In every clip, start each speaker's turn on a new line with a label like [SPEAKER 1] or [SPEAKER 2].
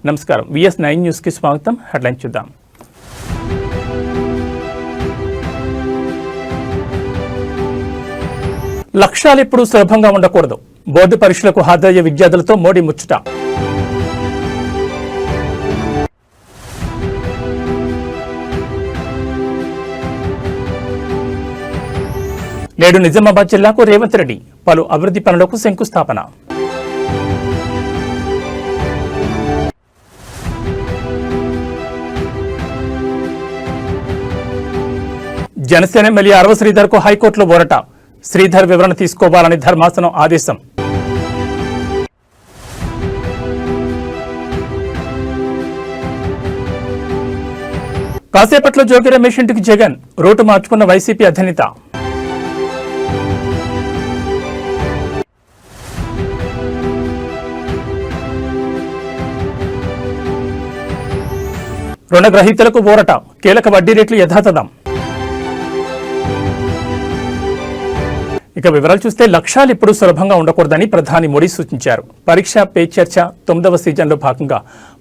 [SPEAKER 1] నమస్కారం. VS9 news కి స్వాగతం. హెడ్లైన్ చూద్దాం. లక్ష్యాలు ఎప్పుడూ సులభంగా ఉండకూడదు. బోర్డు పరీక్షలకు హాజరయ్యే విద్యార్థులతో మోడీ ముచ్చట. నేడు నిజామాబాద్ జిల్లాకు రేవంత్ రెడ్డి పలు అభివృద్ధి పనులకు శంకుస్థాపన. జనసేన ఎమ్మెల్యే అరవ శ్రీధర్కు హైకోర్టులో ఊరట. శ్రీధర్ వివరణ తీసుకోవాలని ధర్మాసనం ఆదేశం. కాసేపట్లో జోగి రమేష్ ఇంటికి జగన్ రూటు మార్చుకున్న వైసీపీ అధినేత. రుణగ్రహీతలకు ఊరట. కీలక వడ్డీ రేట్లు యథాతథం. ఇక వివరాలు చూస్తే లక్ష్యాలు ఎప్పుడూ సులభంగా ఉండకూడదని ప్రధాని మోడీ సూచించారు. పరీక్ష పే చర్చ 9వ సీజన్లో భాగంగా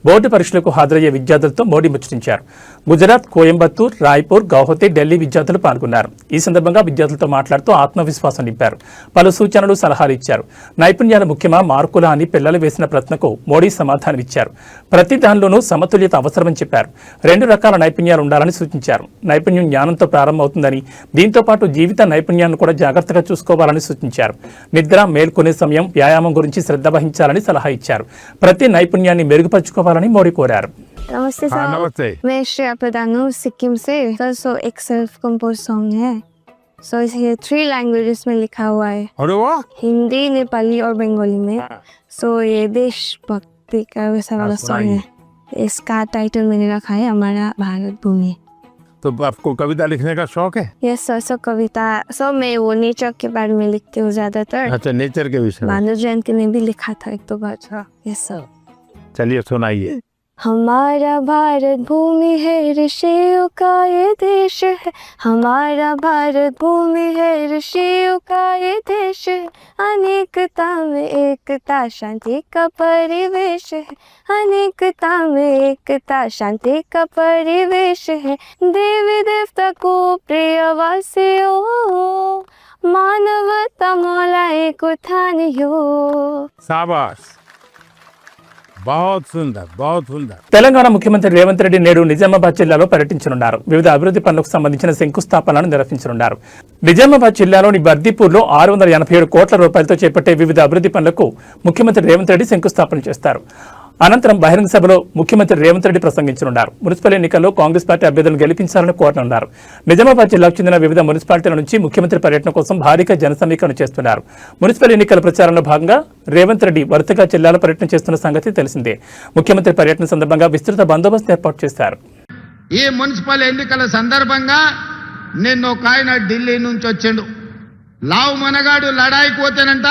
[SPEAKER 1] బోర్డు పరీక్షలకు హాజరయ్యే విద్యార్థులతో మోడీ ముచ్చటించారు. గుజరాత్, కోయంబత్తూర్, రాయ్పూర్, గౌహతి, ఢిల్లీ విద్యార్థులు పాల్గొన్నారు. ఈ సందర్భంగా విద్యార్థులతో మాట్లాడుతూ ఆత్మవిశ్వాసం నింపారు. పలు సూచనలు, సలహాలు ఇచ్చారు. నైపుణ్యాల ముఖ్యమా, మార్కులా అని పిల్లలు వేసిన ప్రశ్నకు మోడీ సమాధానమిచ్చారు. ప్రతి దానిలోనూ సమతుల్యత అవసరమని చెప్పారు. 2 రకాల నైపుణ్యాలు ఉండాలని సూచించారు. నైపుణ్యం జ్ఞానంతో ప్రారంభమవుతుందని, దీంతో పాటు జీవిత నైపుణ్యాన్ని కూడా జాగ్రత్తగా చూసుకోవాలని సూచించారు. నిద్ర, మేల్కొనే సమయం, వ్యాయామం గురించి శ్రద్ధ వహించాలని సలహా ఇచ్చారు. ప్రతి నైపుణ్యాన్ని మెరుగుపరుచుకోవాలని మోడీ కోరారు.
[SPEAKER 2] नमस्ते सर।
[SPEAKER 3] नमस्ते।
[SPEAKER 2] मैं श्रेया प्रधान हूँ सिक्किम से सर। सो एक सेल्फ कंपोज सॉन्ग है। सो ये 3 लैंग्वेजेस में लिखा हुआ है,
[SPEAKER 3] अरे वाह,
[SPEAKER 2] हिंदी, नेपाली और बंगाली में। सो ये देशभक्ति का वैसा वाला सॉन्ग है। इसका टाइटल मैंने रखा है हमारा भारत भूमि।
[SPEAKER 3] तो आपको कविता लिखने का शौक है?
[SPEAKER 2] Yes sir. सो कविता मैं वो नेचर के बारे में लिखती हूँ ज्यादातर।
[SPEAKER 3] अच्छा, नेचर के विषय में।
[SPEAKER 2] भानु जयंती ने भी लिखा था 1-2 बार। Yes sir.
[SPEAKER 3] चलिए सुनाइए।
[SPEAKER 2] हमारा भारत भूमि है, ऋषियों का ये देश है। हमारा भारत भूमि है, ऋषियों का ये देश है। अनेकता में एकता, शांति का परिवेश है। अनेकता में एकता, शांति का परिवेश है। देवी देवता को प्रिय वासियों, मानवता मौला एक उठानियो।
[SPEAKER 3] शाबाश, बहुत सुंदर, बहुत सुंदर।
[SPEAKER 1] తెలంగాణ ముఖ్యమంత్రి రేవంత్ రెడ్డి నేడు నిజామాబాద్ జిల్లాలో పర్యటించనున్నారు. వివిధ అభివృద్ధి పనులకు సంబంధించిన శంకుస్థాపనలను నిర్వహించనున్నారు. నిజామాబాద్ జిల్లాలోని బర్దీపూర్లో 687 కోట్ల రూపాయలతో చేపట్టే వివిధ అభివృద్ధి పనులకు ముఖ్యమంత్రి రేవంత్ రెడ్డి శంకుస్థాపన చేస్తారు. అనంతరం బహిరంగ సభలో ముఖ్యమంత్రి రేవంత్ రెడ్డి ప్రసంగించనున్నారు. మున్సిపల్ ఎన్నికల్లో కాంగ్రెస్ పార్టీ అభ్యర్థులను గెలిపించాలని కోరనున్నారు. నిజామాబాద్ జిల్లాకు చెందిన వివిధ మున్సిపాలిటీల నుంచి ముఖ్యమంత్రి పర్యటన కోసం భారీగా జన సమీకరణ చేస్తున్నారు. మున్సిపల్ ఎన్నికల ప్రచారంలో భాగంగా రేవంత్ రెడ్డి వరుసగా జిల్లాల పర్యటన చేస్తున్న సంగతి తెలిసిందే. ముఖ్యమంత్రి పర్యటన సందర్భంగా విస్తృత బందోబస్తు ఏర్పాటు చేశారు.
[SPEAKER 4] ఈ మున్సిపల్ ఎన్నికల సందర్భంగా నిన్న ఒక ఆయన ఢిల్లీ నుంచి వచ్చిండు. లావు మనగాడు లడాయికి పోతేనంట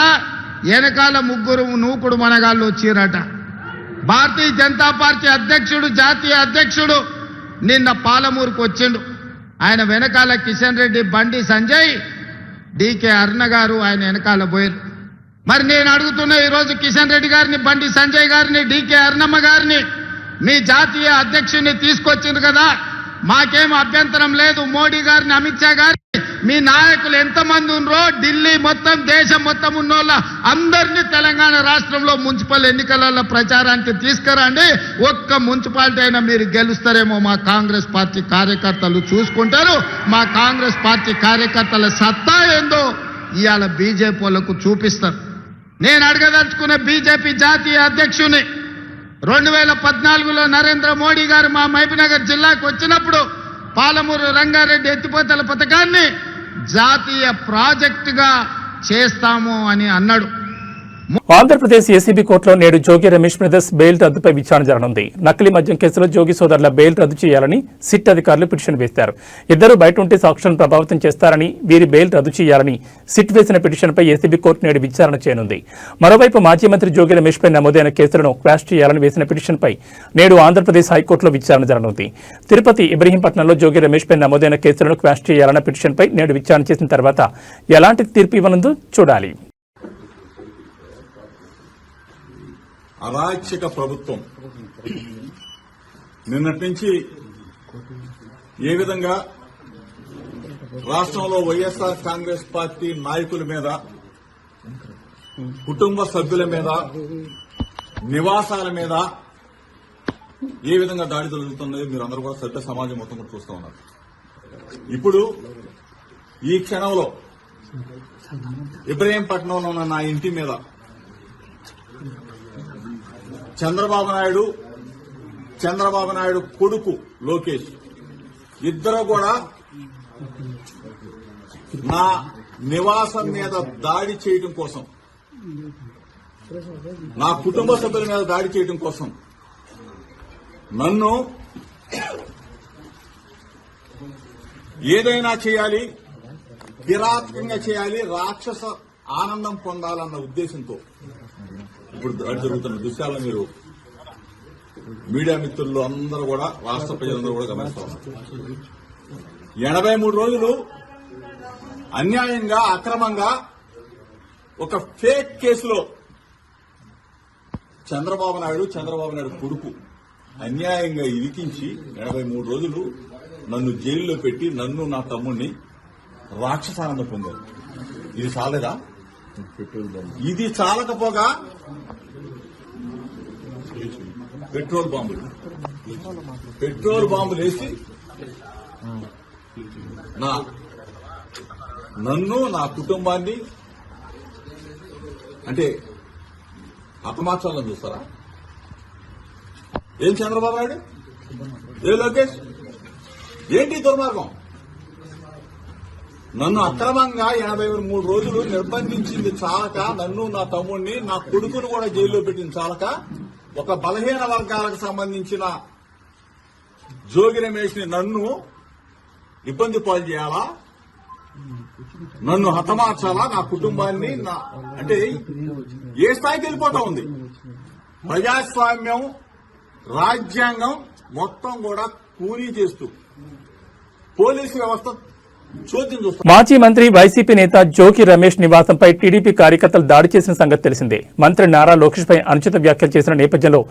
[SPEAKER 4] వెనకాల 3 నూకుడు మనగాళ్ళు వచ్చిరట. భారతీయ జనతా పార్టీ అధ్యక్షుడు, జాతీయ అధ్యక్షుడు నిన్న పాలమూరుకు వచ్చిండు. ఆయన వెనకాల కిషన్ రెడ్డి, బండి సంజయ్, డికే అరుణ గారు ఆయన వెనకాల పోయారు. మరి నేను అడుగుతున్నా ఈరోజు కిషన్ రెడ్డి గారిని, బండి సంజయ్ గారిని, డికే అరుణమ్మ గారిని, మీ జాతీయ అధ్యక్షుడిని తీసుకొచ్చింది కదా, మాకేం అభ్యంతరం లేదు. మోడీ గారిని, అమిత్ షా గారిని, మీ నాయకులు ఎంతమంది ఉన్నారో ఢిల్లీ మొత్తం, దేశం మొత్తం ఉన్నోళ్ళ అందరినీ తెలంగాణ రాష్ట్రంలో మున్సిపల్ ఎన్నికలలో ప్రచారానికి తీసుకురండి. ఒక్క మున్సిపాలిటీ అయినా మీరు గెలుస్తారేమో మా కాంగ్రెస్ పార్టీ కార్యకర్తలు చూసుకుంటారు. మా కాంగ్రెస్ పార్టీ కార్యకర్తల సత్తా ఏందో ఇవాళ బీజేపీ వాళ్ళకు చూపిస్తారు. నేను అడగదలుచుకున్న బీజేపీ జాతీయ అధ్యక్షుని 2014లో నరేంద్ర మోడీ గారు మా మహబూబ్నగర్ జిల్లాకు వచ్చినప్పుడు పాలమూరు రంగారెడ్డి ఎత్తిపోతల పథకాన్ని జాతీయ ప్రాజెక్టుగా చేస్తాము అని అన్నాడు.
[SPEAKER 1] ఆంధ్రప్రదేశ్ ఏసీబీ కోర్టులో నేడు జోగి రమేష్ బ్రదర్స్ బెయిల్ రద్దుపై విచారణ జరగనుంది. నకిలీ మద్యం కేసులో జోగి సోదరుల బెయిల్ రద్దు చేయాలని సిట్ అధికారులు పిటిషన్ వేశారు. ఇద్దరు బయట ఉంటే సాక్షులను ప్రభావితం చేస్తారని, వీరి బెయిల్ రద్దు చేయాలని సిట్ వేసిన పిటిషన్పై ఏసీబీ కోర్టు నేడు విచారణ చేయనుంది. మరోవైపు మాజీ మంత్రి జోగి రమేష్ పై నమోదైన కేసులను క్వాష్ చేయాలని వేసిన పిటిషన్పై నేడు ఆంధ్రప్రదేశ్ హైకోర్టులో విచారణ జరగనుంది. తిరుపతి, ఇబ్రహీంపట్నంలో జోగి రమేష్ పై నమోదైన కేసులను క్వాష్ చేయాలన్న పిటిషన్పై నేడు విచారణ చేసిన తర్వాత ఎలాంటి తీర్పు ఇవ్వనుందో చూడాలి.
[SPEAKER 5] అరాచక ప్రభుత్వం నిన్నటి నుంచి ఏ విధంగా రాష్ట్రంలో వైఎస్ఆర్ కాంగ్రెస్ పార్టీ నాయకుల మీద, కుటుంబ సభ్యుల మీద, నివాసాల మీద ఏ విధంగా దాడి జరుగుతున్నాయో మీరు అందరూ కూడా సభ్య సమాజం మొత్తం కూడా చూస్తూ ఉన్నారు. ఇప్పుడు ఈ క్షణంలో ఇబ్రహీంపట్నంలో ఉన్న నా ఇంటి మీద చంద్రబాబు నాయుడు కొడుకు లోకేష్ ఇద్దరు కూడా నా నివాసం మీద దాడి చేయడం కోసం, నా కుటుంబ సభ్యుల మీద దాడి చేయడం కోసం నన్ను ఏదైనా చేయాలి, కిరాతకంగా చేయాలి, రాక్షస ఆనందం పొందాలన్న ఉద్దేశంతో ఇప్పుడు దాడి జరుగుతున్న దృశ్యాలను మీరు మీడియా మిత్రులు అందరూ కూడా, రాష్ట్ర ప్రజలందరూ కూడా గమనిస్తా ఉన్నారు. 83 రోజులు అన్యాయంగా, అక్రమంగా ఒక ఫేక్ కేసులో చంద్రబాబు నాయుడు కొడుకు అన్యాయంగా ఇరికించి 83 రోజులు నన్ను జైల్లో పెట్టి నన్ను నా తమ్ముడిని రాక్షసానందం పొందారు. ఇది చాలేదా? ఇది చాలకపోగా పెట్రోల్ బాంబులు వేసి నన్ను నా కుటుంబాన్ని అంటే అపమార్చాలని చూస్తారా? ఏం చంద్రబాబు నాయుడు, ఏ లోకేష్, ఏంటి దుర్మార్గం? నన్ను అక్రమంగా 83 రోజులు నిర్బంధించింది చాలక, నన్ను నా తమ్ముడిని నా కొడుకును కూడా జైల్లో పెట్టింది చాలక, ఒక బలహీన వర్గాలకు సంబంధించిన జోగి రమేష్ ని నన్ను ఇబ్బంది పాలు చేయాలా, నన్ను హతమార్చాలా, నా కుటుంబాన్ని అంటే ఏ స్థాయికి వెళ్ళిపోతా ఉంది? ప్రజాస్వామ్యం, రాజ్యాంగం మొత్తం కూడా కూలీ చేస్తూ పోలీసు వ్యవస్థ చోద్యం చూస్తారు.
[SPEAKER 1] మాజీ మంత్రి వైసీపీ నేత జోగి రమేష్ నివాసంపై టీడీపీ కార్యకర్తలు దాడి చేసిన సంగతి తెలిసిందే. మంత్రి నారా లోకేష్ పై అనుచిత వ్యాఖ్యలు చేసిన నేపథ్యంలో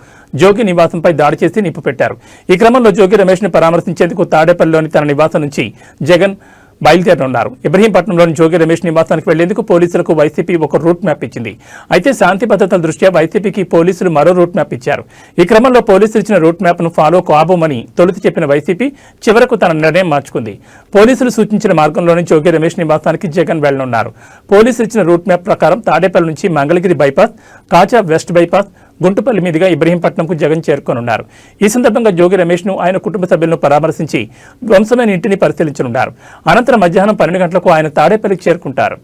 [SPEAKER 1] జోగి నివాసంపై దాడి చేసి నిప్పు పెట్టారు. ఈ క్రమంలో జోగి రమేష్ ని పరామర్శించేందుకు తాడేపల్లిలోని తన నివాసం నుంచి జగన్ బయలుదేరనున్నారు. ఇబ్రహీంపట్నంలోని జోగి రమేష్ నివాసానికి వెళ్లేందుకు పోలీసులకు వైసీపీ ఒక రూట్ మ్యాప్ ఇచ్చింది. అయితే శాంతి భద్రతల దృష్ట్యా వైసీపీకి పోలీసులు మరో రూట్ మ్యాప్ ఇచ్చారు. ఈ క్రమంలో పోలీసులు ఇచ్చిన రూట్ మ్యాప్ ను ఫాలో కాబోమని తొలుత చెప్పిన వైసీపీ చివరకు తన నిర్ణయం మార్చుకుంది. పోలీసులు సూచించిన మార్గంలోని జోగి రమేష్ నివాసానికి జగన్ వెళ్లనున్నారు. పోలీసులు ఇచ్చిన రూట్ మ్యాప్ ప్రకారం తాడేపల్లి నుంచి మంగళగిరి బైపాస్, కాజా వెస్ట్ బైపాస్, గుంటుపల్లి మీదుగా ఇబ్రహీంపట్నంకు జగన్ చేరుకోనున్నారు. ఈ సందర్భంగా జోగి రమేష్ ను ఆయన కుటుంబ సభ్యులను పరామర్శించి ధ్వంసమైన ఇంటిని పరిశీలించనున్నారు. అనంతరం మధ్యాహ్నం 12 గంటలకు ఆయన తాడేపల్లికి చేరుకుంటారు.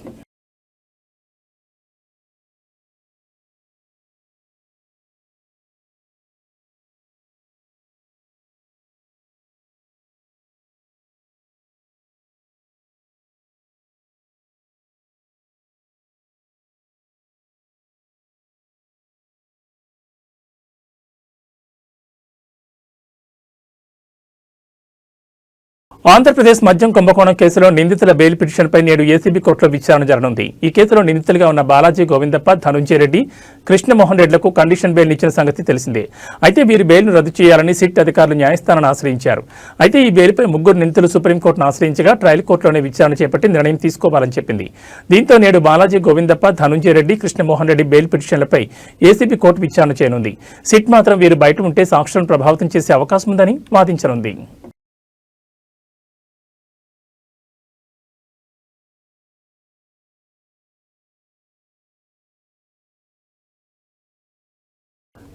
[SPEAKER 1] ఆంధ్రప్రదేశ్ మద్యం కుంభకోణం కేసులో నిందితుల బెయిల్ పిటిషన్పై నేడు ఏసీబీ కోర్టులో విచారణ జరగనుంది. ఈ కేసులో నిందితులుగా ఉన్న బాలాజీ గోవిందప్ప, ధనుంజయ రెడ్డి, కృష్ణమోహన్ రెడ్డిలకు కండిషన్ బెయిల్ ఇచ్చిన సంగతి తెలిసిందే. అయితే వీరి బెయిల్ను రద్దు చేయాలని సిట్ అధికారులు న్యాయస్థానాన్ని ఆశ్రయించారు. అయితే ఈ బెయిల్పై ముగ్గురు నిందితులు సుప్రీంకోర్టును ఆశ్రయించగా ట్రయల్ కోర్టులోనే విచారణ చేపట్టి నిర్ణయం తీసుకోవాలని చెప్పింది. దీంతో నేడు బాలాజీ గోవిందప్ప, ధనుంజయ రెడ్డి, కృష్ణమోహన్ రెడ్డి బెయిల్ పిటిషన్లపై ఏసీబీ కోర్టు విచారణ చేయనుంది. సిట్ మాత్రం వీరు బయట ఉంటే సాక్షులను ప్రభావితం చేసే అవకాశం ఉందని వాదించనుంది.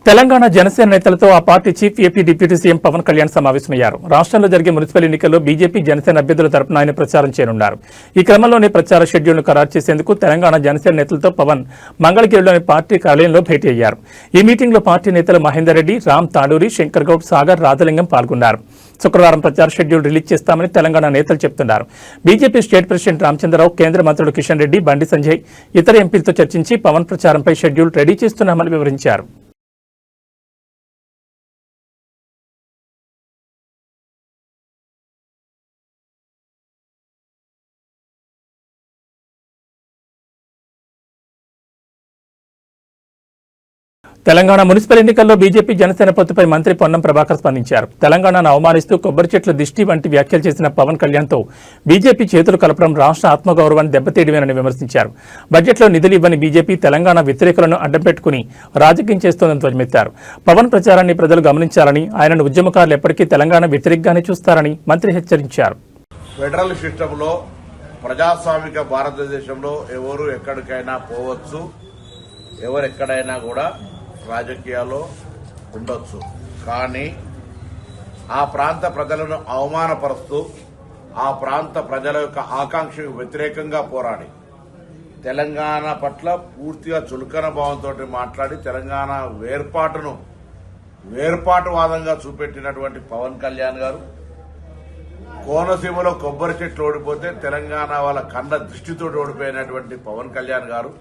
[SPEAKER 1] తెలంగాణ జనసేన నేతలతో ఆ party chief AP deputy CM Pawan Kalyan సమావేశమయ్యారు. రాష్ట్రంలో జరిగే మున్సిపల్ ఎన్నికల్లో బీజేపీ, జనసేన అభ్యర్థుల తరపున ఆయన ప్రచారం చేయనున్నారు. ఈ క్రమంలోనే ప్రచార షెడ్యూల్ను ఖరారు చేసేందుకు తెలంగాణ జనసేన నేతలతో పవన్ మంగళగిరిలోని పార్టీ కార్యాలయంలో భేటీ అయ్యారు. ఈ మీటింగ్లో పార్టీ నేతలు మహేందర్ రెడ్డి, రామ్ తాడూరి, శంకర్ గౌడ్, సాగర్, రాజలింగం పాల్గొన్నారు. శుక్రవారం ప్రచార షెడ్యూల్ రిలీజ్ చేస్తామని తెలంగాణ నేతలు చెబుతున్నారు. బీజేపీ స్టేట్ ప్రెసిడెంట్ రామచంద్రరావు, కేంద్ర మంత్రులు కిషన్ రెడ్డి, బండి సంజయ్ ఇతర ఎంపీలతో చర్చించి పవన్ ప్రచారంపై షెడ్యూల్ రెడీ చేస్తున్నామని వివరించారు. తెలంగాణ మున్సిపల్ ఎన్నికల్లో బీజేపీ జనసేన పొత్తుపై మంత్రి పొన్నం ప్రభాకర్ స్పందించారు. తెలంగాణను అవమానిస్తూ కొబ్బరి చెట్ల దిష్టి వంటి వ్యాఖ్యలు చేసిన పవన్ కళ్యాణ్తో బీజేపీ చేతులు కలపడం రాష్ట్ర ఆత్మగౌరవాన్ని దెబ్బతీయడమేనని విమర్శించారు. బడ్జెట్లో నిధులు ఇవ్వని బీజేపీ తెలంగాణ వ్యతిరేకులను అడ్డం పెట్టుకుని రాజకీయం చేస్తోందని ధ్వజమెత్తారు. పవన్ ప్రచారాన్ని ప్రజలు గమనించాలని, ఆయనను ఉద్యమకారులు ఎప్పటికీ తెలంగాణ వ్యతిరేకంగానే చూస్తారని మంత్రి హెచ్చరించారు.
[SPEAKER 6] ఫెడరల్ సిస్టంలో ప్రజాస్వామిక భారతదేశంలో ఎవరు ఎక్కడికైనా పోవచ్చు, ఎవరెక్కడైనా కూడా రాజకీయాల్లో ఉండొచ్చు. కానీ ఆ ప్రాంత ప్రజలను అవమానపరుస్తూ ఆ ప్రాంత ప్రజల యొక్క ఆకాంక్షకు వ్యతిరేకంగా పోరాడి తెలంగాణ పట్ల పూర్తిగా చులకన భావంతో మాట్లాడి తెలంగాణ వేర్పాటువాదంగా చూపెట్టినటువంటి పవన్ కళ్యాణ్ గారు కోనసీమలో కొబ్బరి చెట్లు ఓడిపోతే తెలంగాణ వాళ్ళ కన్న దృష్టితో ఓడిపోయినటువంటి పవన్ కళ్యాణ్ గారు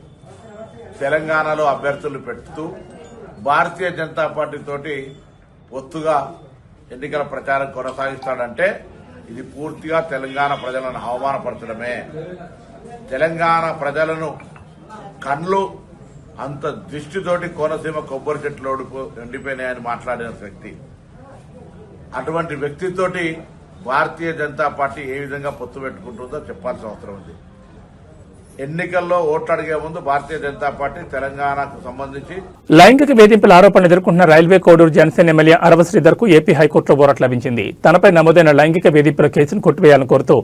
[SPEAKER 6] తెలంగాణలో అభ్యర్థులు పెడుతూ భారతీయ జనతా పార్టీ తోటి ఒత్తుగా ఎన్నికల ప్రచారం కొనసాగిస్తాడంటే ఇది పూర్తిగా తెలంగాణ ప్రజలను అవమానపరచడమే. తెలంగాణ ప్రజలను కళ్ళు అంత దృష్టితోటి కోనసీమ కొబ్బరి చెట్లు ఎండిపోయినాయని మాట్లాడిన వ్యక్తి, అటువంటి వ్యక్తితోటి భారతీయ జనతా పార్టీ ఏ విధంగా పొత్తు పెట్టుకుంటుందో చెప్పాల్సిన అవసరం ఉంది. ఎన్నికల్లో ఓట్లు అడిగే ముందు భారతీయ జనతా పార్టీ తెలంగాణకు సంబంధించి
[SPEAKER 1] లైంగిక వేధింపుల ఆరోపణలు ఎదుర్కొంటున్న రైల్వే కోడూరు జనసేన ఎమ్మెల్యే అరవ శ్రీధర్కు ఏపీ హైకోర్టులో ఊరట లభించింది. తనపై నమోదైన లైంగిక వేధింపుల కేసును కొట్టివేయాలని కోరుతూ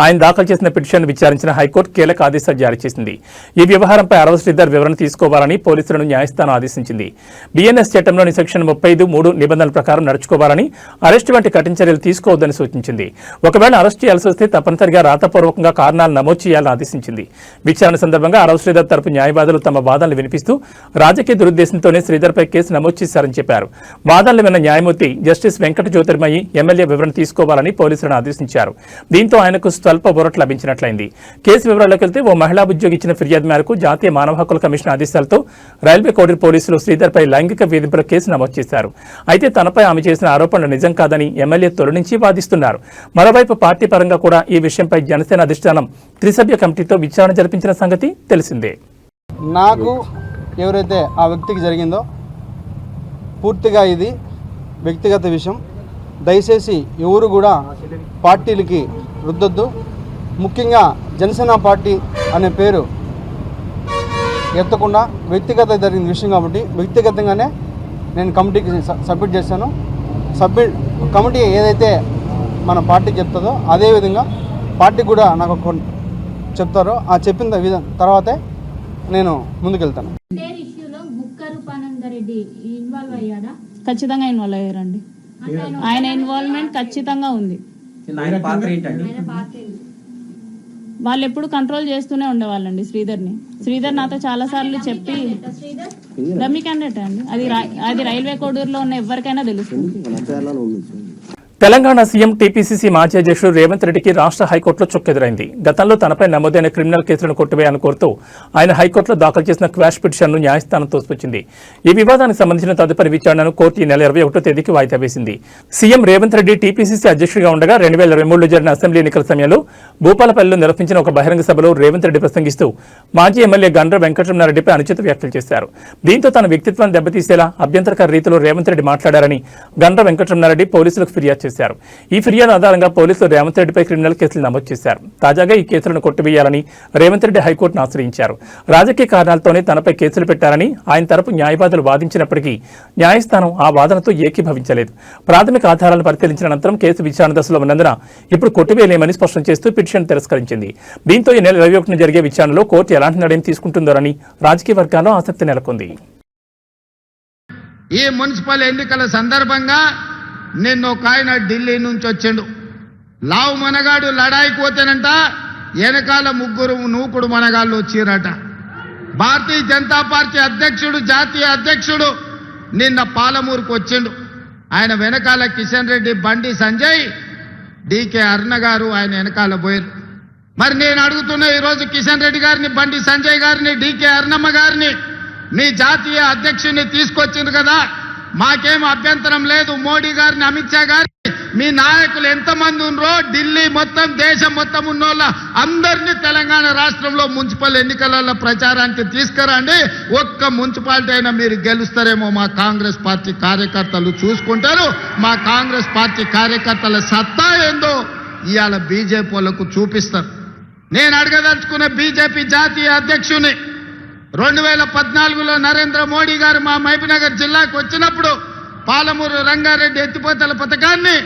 [SPEAKER 1] ఆయన దాఖలు చేసిన పిటిషన్ను విచారించిన హైకోర్టు కీలక ఆదేశాలు జారీ చేసింది. ఈ వ్యవహారంపై అరవ శ్రీధర్ వివరణ తీసుకోవాలని పోలీసులను న్యాయస్థానం ఆదేశించింది. బీఎన్ఎస్ చట్టంలోని సెక్షన్ 35(3) నిబంధనల ప్రకారం నడుచుకోవాలని, అరెస్టు వంటి కఠిన చర్యలు తీసుకోవద్దని సూచించింది. ఒకవేళ అరెస్ట్ చేయాల్సి వస్తే తప్పనిసరిగా రాతపూర్వకంగా కారణాలు నమోదు చేయాలని ఆదేశించింది. విచారణ సందర్భంగా అరవ శ్రీధర్ తరపు న్యాయవాదులు తమ వాదనలు వినిపిస్తూ రాజకీయ దురుద్దేశంతోనే శ్రీధర్పై కేసు నమోదు చేశారని చెప్పారు. వాదనలు విన్న న్యాయమూర్తి జస్టిస్ వెంకట జ్యోతిర్మయి ఎమ్మెల్యే వివరణ తీసుకోవాలని పోలీసులను ఆదేశించారు. దీంతో ఆయనకు స్వల్ప ఊరట లభించినట్లయింది. కేసు వివరాల్లోకి వెళ్తే ఓ మహిళా ఉద్యోగి ఇచ్చిన ఫిర్యాదు మేరకు జాతీయ మానవ హక్కుల కమిషన్ ఆదేశాలతో రైల్వే కోడూరు పోలీసులు శ్రీధర్పై లైంగిక వేధింపుల కేసు నమోదు చేశారు. అయితే తనపై ఆమె చేసిన ఆరోపణలు నిజం కాదని ఎమ్మెల్యే తొలి నుంచి వాదిస్తున్నారు. మరోవైపు పార్టీ పరంగా కూడా ఈ విషయంపై జనసేన అధిష్టానం త్రిసభ్య కమిటీతో విచారణ జరిపించిన సంగతి తెలిసిందే.
[SPEAKER 7] నాకు ఎవరైతే ఆ వ్యక్తికి జరిగిందో పూర్తిగా ఇది వ్యక్తిగత విషయం. దయచేసి ఎవరు కూడా పార్టీలకి రుద్దొద్దు. ముఖ్యంగా జనసేన పార్టీ అనే పేరు ఎత్తకుండా వ్యక్తిగత జరిగిన విషయం కాబట్టి వ్యక్తిగతంగానే నేను కమిటీకి సబ్మిట్ చేశాను. కమిటీ ఏదైతే మన పార్టీ చెప్తుందో అదేవిధంగా పార్టీ కూడా నాకు చెప్తారో ఆ చెప్పిన విధానం తర్వాతే నేను ముందుకెళ్తాను.
[SPEAKER 8] ఖచ్చితంగా ఇన్వాల్వ్ అయ్యారండి. ఆయన ఇన్వాల్వ్మెంట్ ఖచ్చితంగా ఉంది. వాళ్ళు ఎప్పుడు కంట్రోల్ చేస్తూనే ఉండేవాళ్ళండి శ్రీధర్ నాతో చాలా సార్లు చెప్పి డమ్మీ క్యాండిడేట్ అండి. అది రైల్వే కోడూరులో ఉన్న ఎవరికైనా తెలుస్తుంది.
[SPEAKER 1] తెలంగాణ సీఎం టీపీసీసీ మాజీ అధ్యక్షుడు రేవంత్ రెడ్డికి రాష్ట్ర హైకోర్టులో చుక్కెదురైంది. గతంలో తనపై నమోదైన క్రిమినల్ కేసులను కొట్టివేయాలని కోరుతూ ఆయన హైకోర్టులో దాఖలు చేసిన క్వాష్ పిటిషన్ను న్యాయస్థానం తోసిపుచ్చింది. ఈ వివాదానికి సంబంధించిన తదుపరి విచారణను కోర్టు ఈ నెల 21వ తేదీకి వాయిదా వేసింది. సీఎం రేవంత్ రెడ్డి టీపీసీసీ అధ్యక్షుడిగా ఉండగా 2023లో జరిగిన అసెంబ్లీ ఎన్నికల సమయంలో భూపాలపల్లిలో నిర్వహించిన ఒక బహిరంగ సభలో రేవంత్ రెడ్డి ప్రసంగిస్తూ మాజీ ఎమ్మెల్యే గండ్ర వెంకటరమణారెడ్డిపై అనుచిత వ్యాఖ్యలు చేశారు. దీంతో తన వ్యక్తిత్వాన్ని దెబ్బతీసేలా అభ్యంతరకర రీతిలో రేవంత్ రెడ్డి మాట్లాడారని గండ్ర వెంకటరమణారెడ్డి పోలీసులకు ఫిర్యాదు చేశారు. ఈ ఫిర్యాదు ఆధారంగా పోలీసులు రేవంత్ రెడ్డిపై క్రిమినల్ కేసులు నమోదు చేశారు. తాజాగా ఈ కేసులను కొట్టివేయాలని రేవంత్ రెడ్డి హైకోర్టును ఆశ్రయించారు. రాజకీయ కారణాలతోనే తనపై కేసులు పెట్టారని ఆయన తరపు న్యాయవాదులు వాదించినప్పటికీ న్యాయస్థానం ఆ వాదనతో ఏకీభవించలేదు. ప్రాథమిక ఆధారాలను పరిశీలించిన అనంతరం కేసు విచారణ దశలో ఉన్నందున ఇప్పుడు కొట్టివేయలేమని స్పష్టం చేస్తూ పిటిషన్ తిరస్కరించింది. దీంతో ఈ నెల 21న జరిగే విచారణలో కోర్టు ఎలాంటి నిర్ణయం తీసుకుంటుందోనని రాజకీయ వర్గాల్లో ఆసక్తి నెలకొంది.
[SPEAKER 4] ఈ మున్సిపల్ ఎన్నికల సందర్భంగా నిన్న ఒక ఆయన ఢిల్లీ నుంచి వచ్చిండు. లావు మనగాడు లడాయికి పోతేనంట వెనకాల ముగ్గురు నూకుడు మనగాళ్ళు వచ్చిరట. భారతీయ జనతా పార్టీ అధ్యక్షుడు, జాతీయ అధ్యక్షుడు నిన్న పాలమూరుకు వచ్చిండు. ఆయన వెనకాల కిషన్ రెడ్డి, బండి సంజయ్, డీకే అరుణ గారు ఆయన వెనకాల పోయారు. మరి నేను అడుగుతున్నా ఈరోజు కిషన్ రెడ్డి గారిని, బండి సంజయ్ గారిని, డీకే అరుణమ్మ గారిని మీ జాతీయ అధ్యక్షుడిని తీసుకొచ్చింది కదా, మాకేం అభ్యంతరం లేదు. మోడీ గారిని, అమిత్ షా గారిని మీ నాయకులు ఎంతమంది ఉన్నారో ఢిల్లీ మొత్తం దేశం మొత్తం ఉన్నోళ్ళ అందరినీ తెలంగాణ రాష్ట్రంలో మున్సిపల్ ఎన్నికలలో ప్రచారానికి తీసుకురండి. ఒక్క మున్సిపాలిటీ అయినా మీరు గెలుస్తారేమో మా కాంగ్రెస్ పార్టీ కార్యకర్తలు చూసుకుంటారు. మా కాంగ్రెస్ పార్టీ కార్యకర్తల సత్తా ఏందో ఇవాళ బీజేపీ వాళ్ళకు చూపిస్తారు. నేను అడగదలుచుకున్న బీజేపీ జాతీయ అధ్యక్షుని 2014లో నరేంద్ర మోడీ గారు మా మహబూబ్నగర్ జిల్లాకు వచ్చినప్పుడు పాలమూరు రంగారెడ్డి ఎత్తిపోతల పథకాన్ని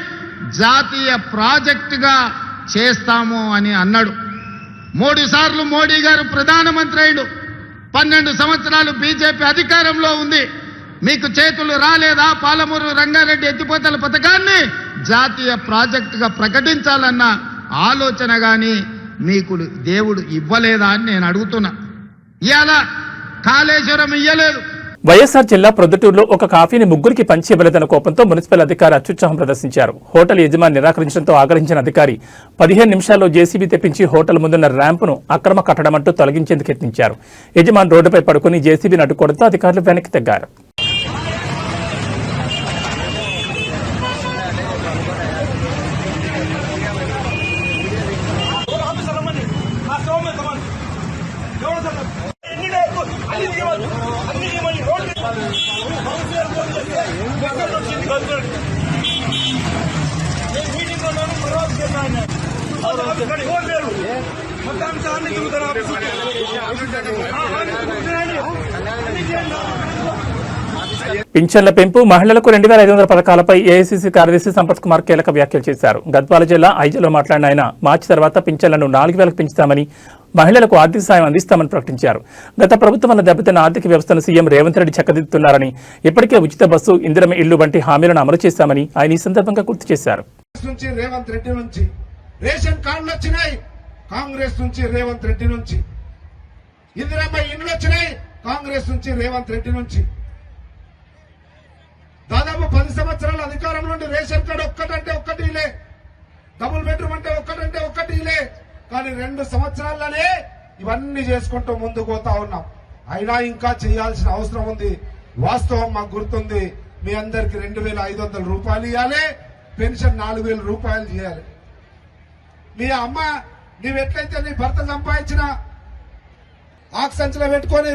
[SPEAKER 4] జాతీయ ప్రాజెక్టుగా చేస్తాము అని అన్నాడు. 3 సార్లు మోడీ గారు ప్రధానమంత్రి అయ్యాడు. 12 సంవత్సరాలు బీజేపీ అధికారంలో ఉంది. మీకు చేతులు రాలేదా? పాలమూరు రంగారెడ్డి ఎత్తిపోతల పథకాన్ని జాతీయ ప్రాజెక్టుగా ప్రకటించాలన్న ఆలోచన కానీ మీకు దేవుడు ఇవ్వలేదా అని నేను అడుగుతున్నా. ఇవాళ కాళేశ్వరం ఇయ్యలేదు.
[SPEAKER 1] వైఎస్ఆర్ జిల్లా ప్రొద్దుటూరులో ఒక కాఫీని ముగ్గురికి పంచి ఇవ్వలేదన్న కోపంతో మున్సిపల్ అధికారి అత్యుత్సాహం ప్రదర్శించారు. హోటల్ యజమాని నిరాకరించడంతో ఆగ్రహించిన అధికారి 15 నిమిషాల్లో జేసీబీ తెప్పించి హోటల్ ముందున్న ర్యాంపును అక్రమ కట్టడమంటూ తొలగించేందుకు యత్నించారు. యజమాని రోడ్డుపై పడుకుని జేసీబీని అడ్డుకోవడంతో అధికారులు వెనక్కి తగ్గారు. పింఛన్ల పెంపు, మహిళలకు 2500 పథకాలపై ఏఐసీసీ కార్యదర్శి సంపత్ కుమార్ కీలక వ్యాఖ్యలు చేశారు. గద్వాల జిల్లా ఐజలో మాట్లాడిన ఆయన మార్చి తర్వాత పింఛన్లను 4000కు పెంచుతామని, మహిళలకు ఆర్థిక సాయం అందిస్తామని ప్రకటించారు. గత ప్రభుత్వం వల్ల దెబ్బతిన్న ఆర్థిక వ్యవస్థను సీఎం రేవంత్ రెడ్డి చక్కదిద్దుతున్నారని, ఇప్పటికే ఉచిత బస్సు, ఇందిరమ్మ ఇల్లు వంటి హామీలను అమలు చేశామని ఆయన ఈ సందర్భంగా గుర్తు చేశారు.
[SPEAKER 9] రేవంత్ రెడ్డి నుంచి రేషన్ కార్డులు వచ్చినాయి, కాంగ్రెస్ నుంచి రేవంత్ రెడ్డి నుంచి. ఇందిరమ్మ ఇండ్లు వచ్చినాయి, కాంగ్రెస్ నుంచి రేవంత్ రెడ్డి నుంచి. దాదాపు 10 సంవత్సరాల అధికారం నుండి రేషన్ కార్డు ఒక్కటంటే ఒక్కటిలే, డబుల్ బెడ్రూమ్ అంటే ఒక్కటంటే ఒక్కటిలే. కానీ 2 సంవత్సరాల్లోనే ఇవన్నీ చేసుకుంటూ ముందుకు పోతా ఉన్నాం. అయినా ఇంకా చేయాల్సిన అవసరం ఉంది. వాస్తవం మాకు గుర్తుంది, మీ అందరికి 2500 రూపాయలు ఇవ్వాలి, పెన్షన్ 4000 రూపాయలు చేయాలి. మీ అమ్మ నీవెట్లయితే నీ భర్త సంపాదించిన ఆక్సంచులో పెట్టుకొని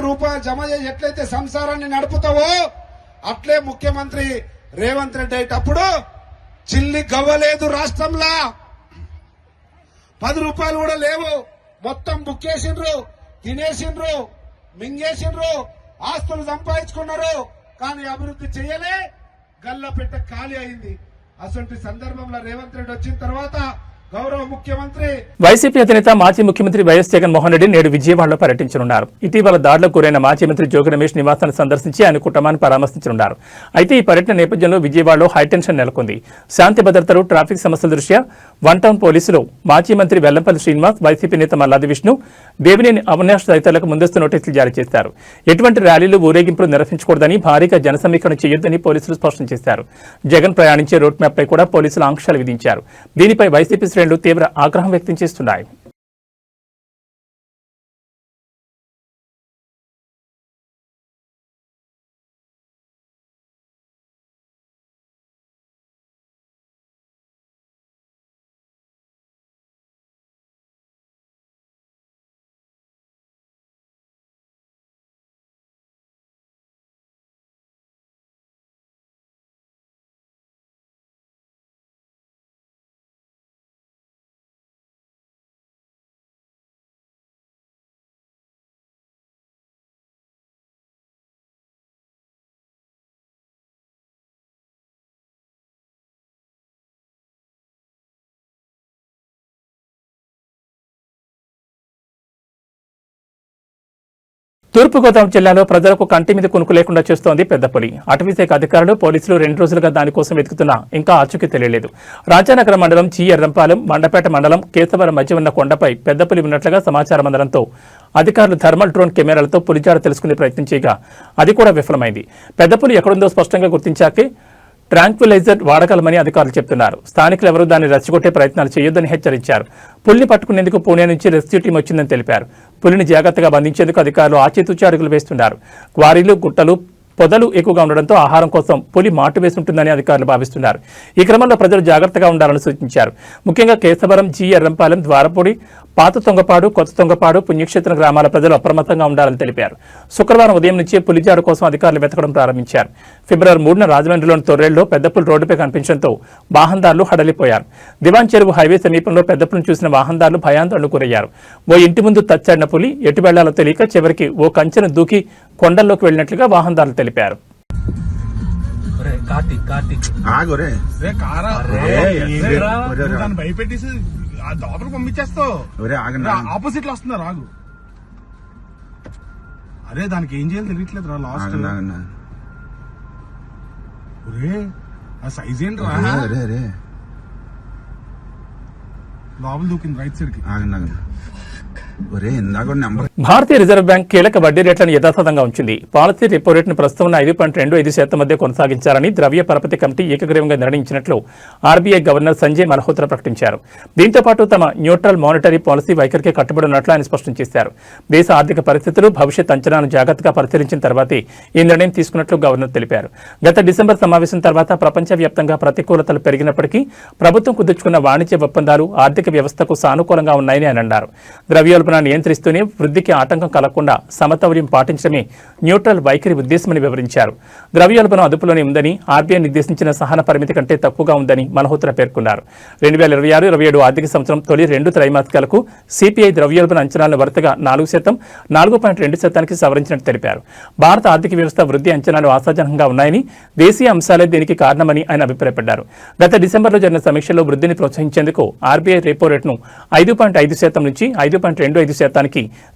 [SPEAKER 9] రూపాయి జమ చేసి ఎట్లయితే సంసారాన్ని నడుపుతావో అట్లే ముఖ్యమంత్రి రేవంత్ రెడ్డి అయ్యేటప్పుడు చిల్లి గవ్వలేదు రాష్ట్రంలో. 10 రూపాయలు కూడా లేవు. మొత్తం బుక్కేసిండ్రు, తినేసిండ్రు, మింగేసిండ్రు, ఆస్తులు సంపాదించుకున్నారు. కానీ అభివృద్ధి చేయలే, గల్లపెట్ట ఖాళీ అయింది. అసలు సందర్భంలో రేవంత్ రెడ్డి వచ్చిన తర్వాత గౌరవ ముఖ్యమంత్రి
[SPEAKER 1] వైసీపీ అధినేత మాజీ ముఖ్యమంత్రి వైఎస్ జగన్మోహన్ రెడ్డి నేడు విజయవాడలో పర్యటించనున్నారు. ఇటీవల దాడులకు గురైన మాజీ మంత్రి జోగి రమేష్ నివాసాన్ని సందర్శించి ఆయన కుటుంబాన్ని పరామర్శించనున్నారు. అయితే ఈ పర్యటన నేపథ్యంలో విజయవాడలో హైటెన్షన్ నెలకొంది. శాంతి భద్రతలు, ట్రాఫిక్ సమస్యల దృష్ట్యా 1 టౌన్ పోలీసులు మాజీ మంత్రి వెల్లంపల్లి శ్రీనివాస్, వైసీపీ నేత మల్లాది విష్ణు, దేవినేని అవినాష్ తదితరులకు ముందస్తు నోటీసులు జారీ చేశారు. ఎటువంటి ర్యాలీలు, ఊరేగింపులు నిర్వహించకూడదని, భారీగా జనసమీకరణ చేయొద్దని పోలీసులు స్పష్టం చేశారు. జగన్ ప్రయాణించే రూట్ మ్యాప్ పై కూడా పోలీసులు ఆంక్షలు విధించారు. దీనిపై వైసీపీ శ్రేణులు తీవ్ర ఆగ్రహం వ్యక్తం చేస్తున్నాయి. తూర్పుగోదావరి జిల్లాలో ప్రజలకు కంటి మీద కునుకు లేకుండా చేస్తోంది పెద్దపులి. అటవీశాఖ అధికారులు, పోలీసులు 2 రోజులుగా దానికోసం వెతుకుతున్నా ఇంకా ఆచూకీ తెలియలేదు. రాజానగరం మండలం జి ఎర్రంపాలెం, మండపేట మండలం కేశవరం మధ్య ఉన్న కొండపై పెద్దపులి ఉన్నట్లుగా సమాచారం అందడంతో అధికారులు థర్మల్ డ్రోన్ కెమెరాలతో పులిజాడ తెలుసుకునే ప్రయత్నం చేయగా అది కూడా విఫలమైంది. పెద్దపులి ఎక్కడుందో స్పష్టంగా గుర్తించాకే ట్రాంక్విలైజర్ వాడగలమని అధికారులు చెబుతున్నారు. స్థానికులు ఎవరూ దాన్ని రెచ్చగొట్టే ప్రయత్నాలు చేయొద్దని హెచ్చరించారు. పులిని పట్టుకునేందుకు పూణే నుంచి రెస్క్యూ టీం వచ్చిందని తెలిపారు. పులిని జాగ్రత్తగా బంధించేందుకు అధికారులు ఆచితూచి అడుగులు వేస్తున్నారు. క్వారీలు, గుట్టలు, పొదలు ఎక్కువగా ఉండడంతో ఆహారం కోసం పులి మాటు వేసి ఉంటుందని అధికారులు భావిస్తున్నారు. ఈ క్రమంలో ప్రజలు జాగ్రత్తగా ఉండాలని సూచించారు. ముఖ్యంగా కేశవరం, జి ఎర్రంపాలెం, ద్వారపూడి, పాత తొంగపాడు, కొత్త తొంగపాడు పుణ్యక్షేత్ర గ్రామాల ప్రజలు అప్రమత్తంగా ఉండాలని తెలిపారు. శుక్రవారం ఉదయం నుంచే పులిజాడు కోసం అధికారులు వెతకడం ప్రారంభించారు. ఫిబ్రవరి 3న రాజమండ్రిలోని తొర్రేల్లో పెద్దపులి రోడ్డుపై కనిపించడంతో వాహనదారులు హడలిపోయారు. దివాన్ చెరువు హైవే సమీపంలో పెద్దపులిని చూసిన వాహనదారులు భయాందోళనకు గురయ్యారు. ఓ ఇంటి ముందు తచ్చాడిన పులి ఎటు వెళ్లాలో తెలియక చివరికి ఓ కంచెను దూకి కొండల్లోకి వెళ్లినట్లుగా వాహనదారులు తెలిపారు.
[SPEAKER 9] భయపెట్టేసి లోపలికి పంపించేస్తావు. ఆపోజిట్ లో వస్తున్నారు, ఆగు. అరే దానికి ఏం చేయాలి తెలియట్లేదు రా. లాస్ట్ ఆ సైజ్ ఏంటి రా. లోపల దూకింది రైట్ సైడ్ కి. భారతీయ రిజర్వ్ బ్యాంక్ కీలక వడ్డీ రేట్లను యథాతథంగా ఉంచింది. పాలసీ రెపో రేటును ప్రస్తుతం ఉన్న 5.25% మధ్య కొనసాగించాలని ద్రవ్య పరపతి కమిటీ ఏకగ్రీవంగా నిర్ణయించినట్లు ఆర్బీఐ గవర్నర్ సంజయ్ మల్హోత్రా ప్రకటించారు. దీంతో పాటు తమ న్యూట్రల్ మానిటరీ పాలసీ వైఖరికి కట్టుబడి ఉన్నట్లు ఆయన స్పష్టం చేశారు. దేశ ఆర్థిక పరిస్థితులు, భవిష్యత్ అంచనాను జాగ్రత్తగా పరిశీలించిన తర్వాతే ఈ నిర్ణయం తీసుకున్నట్లు గవర్నర్ తెలిపారు. గత డిసెంబర్ సమావేశం తర్వాత ప్రపంచవ్యాప్తంగా ప్రతికూలతలు పెరిగినప్పటికీ ప్రభుత్వం కుదుర్చుకున్న వాణిజ్య ఒప్పందాలు ఆర్థిక వ్యవస్థకు సానుకూలంగా ఉన్నాయని ఆయన అన్నారు. ద్రవ్యోల్బణాన్ని నియంత్రిస్తూనే వృద్ధికి ఆటంకం కలగకుండా సమతౌల్యం పాటించడమే న్యూట్రల్ వైఖరి ఉద్దేశమని వివరించారు. ద్రవ్యోల్బణం అదుపులోనే ఉందని, ఆర్బీఐ నిర్దేశించిన సహన పరిమితి కంటే తక్కువగా ఉందని మల్హోత్రా పేర్కొన్నారు. 2026-27 ఆర్థిక సంవత్సరం తొలి 2 త్రైమాసికాలకు సిపిఐ ద్రవ్యోల్బణ అంచనాలను వరుసగా 4%, 4.2% సవరించినట్టు తెలిపారు. భారత ఆర్థిక వ్యవస్థ వృద్ధి అంచనాలు ఆశాజనకంగా ఉన్నాయని, దేశీయ అంశాలే దీనికి కారణమని ఆయన అభిప్రాయపడ్డారు. గత డిసెంబర్లో జరిగిన సమీక్షలో వృద్ధిని ప్రోత్సహించేందుకు ఆర్బీఐ రెపో రేటును 5.5% నుంచి 5.25%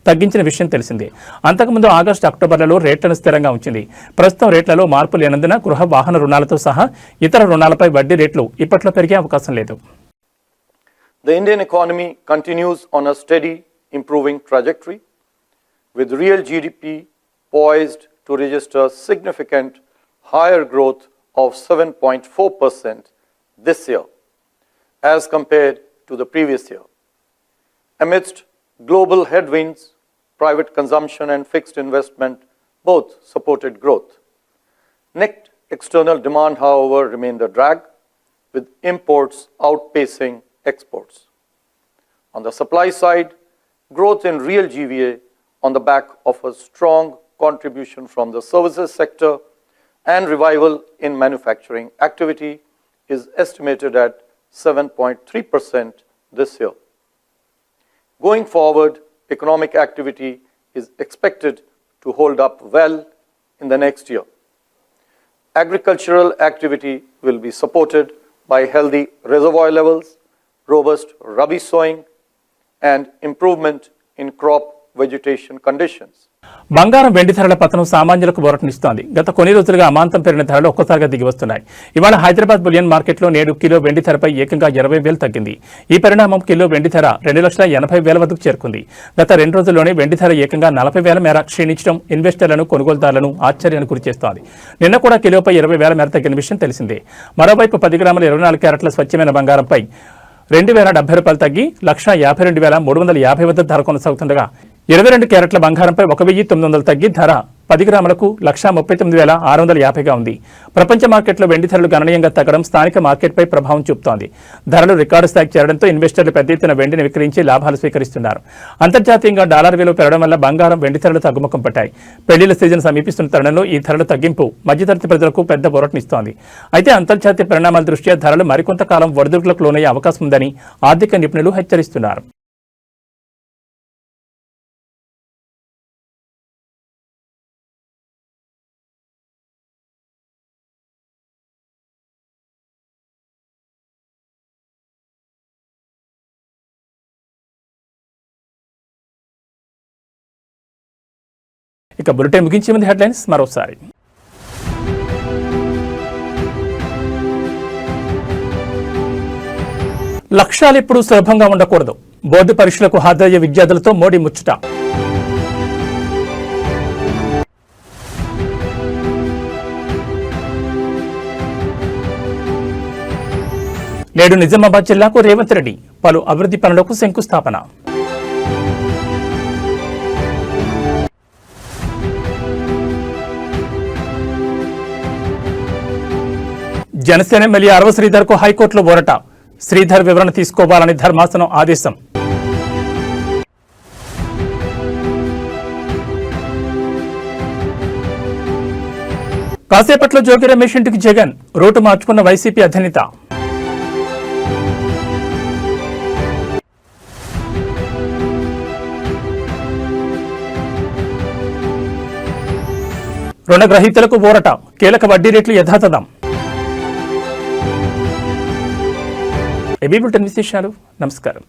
[SPEAKER 9] తగ్గించిన విషయం తెలిసిందే. అంతకుముందు ఆగస్టు, అక్టోబర్లలో రేట్లను స్థిరంగా ఉంచింది. ప్రస్తుతం రేట్లలో మార్పు లేనందున గృహ, వాహన రుణాలతో సహా ఇతర రుణాలపై వడ్డీ రేట్లు ఇప్పట్లో పెరిగే అవకాశం లేదు.
[SPEAKER 10] The Indian economy continues on a steady improving trajectory, with real GDP poised to register significant higher growth of 7.4% this year as compared to the previous year. Amidst global headwinds, private consumption and fixed investment both supported growth. Net external demand, however, remained a drag, with imports outpacing exports. On the supply side, growth in real GVA on the back of a strong contribution from the services sector and revival in manufacturing activity is estimated at 7.3% this year. Going forward, economic activity is expected to hold up well in the next year. Agricultural activity will be supported by healthy reservoir levels, robust rabi sowing, and improvement in crop vegetation conditions.
[SPEAKER 1] బంగారం, వెండి ధరల పతనం సామాన్యులకు ఊరటనిస్తోంది. గత కొన్ని రోజులుగా అమాంతం పెరిగిన ధరలు ఒక్కసారిగా దిగి వస్తున్నాయి. ఇవాళ హైదరాబాద్ బులియన్ మార్కెట్లో నేడు కిలో వెండి ధరపై ఏకంగా 20,000 తగ్గింది. ఈ పరిణామం కిలో వెండి ధర 2,80,000 వద్దకు చేరుకుంది. గత 2 రోజుల్లోనే వెండి ధర ఏకంగా 40,000 మేర క్షీణించడం ఇన్వెస్టర్లను, కొనుగోలుదారులను ఆశ్చర్యానికి గురిచేస్తోంది. నిన్న కూడా కిలోపై 20,000 మేర తగ్గిన విషయం తెలిసిందే. మరోవైపు 10 గ్రాముల 24 క్యారెట్ల స్వచ్ఛమైన బంగారంపై 2,070 రూపాయలు తగ్గి 1,52,350 వద్ద ధర కొనసాగుతుండగా 22 క్యారెట్ల బంగారంపై 1,900 తగ్గి ధర 10 గ్రాములకు 1,39,650గా ఉంది. ప్రపంచ మార్కెట్లో వెండి ధరలు గణనీయంగా తగ్గడం స్థానిక మార్కెట్పై ప్రభావం చూపుతోంది. ధరలు రికార్డు స్థాయికి చేరడంతో ఇన్వెస్టర్లు పెద్ద ఎత్తున వెండిని విక్రయించి లాభాలు స్వీకరిస్తున్నారు. అంతర్జాతీయంగా డాలర్ విలువ పెరగడం వల్ల బంగారం, వెండి ధరలు తగ్గుముఖం పట్టాయి. పెళ్లిళ్ల సీజన్ సమీపిస్తున్న తరుణంలో ఈ ధరల తగ్గింపు మధ్యతరగతి ప్రజలకు పెద్ద ఊరటనిస్తోంది. అయితే అంతర్జాతీయ పరిణామాల దృష్ట్యా ధరలు మరికొంతకాలం ఒడిదుడుకులకు లోనయ్యే అవకాశం ఉందని ఆర్థిక నిపుణులు హెచ్చరిస్తున్నారు. ఇక బులెటిన్ ముగించే ముందు హెడ్లైన్స్ మరోసారి. లక్ష్యాలు ఎప్పుడూ సులభంగా ఉండకూడదు. బోర్డు పరీక్షలకు హాజరయ్యే విద్యార్థులతో మోడీ ముచ్చట. నేడు నిజామాబాద్ జిల్లాకు రేవంత్ రెడ్డి పలు అభివృద్ధి పనులకు శంకుస్థాపన. జనసేన ఎమ్మెల్యే అరవ శ్రీధర్కు హైకోర్టులో ఊరట. శ్రీధర్ వివరణ తీసుకోవాలని ధర్మాసనం ఆదేశం. కాసేపట్లో జోగి రమేష్ ఇంటికి జగన్. రూటు మార్చుకున్న వైసీపీ అధినేత. రుణగ్రహీతలకు ఊరట. కీలక వడ్డీ రేట్లు యథాతథం. ఏబీ బులెటిన్ విశేషాలు. నమస్కారం.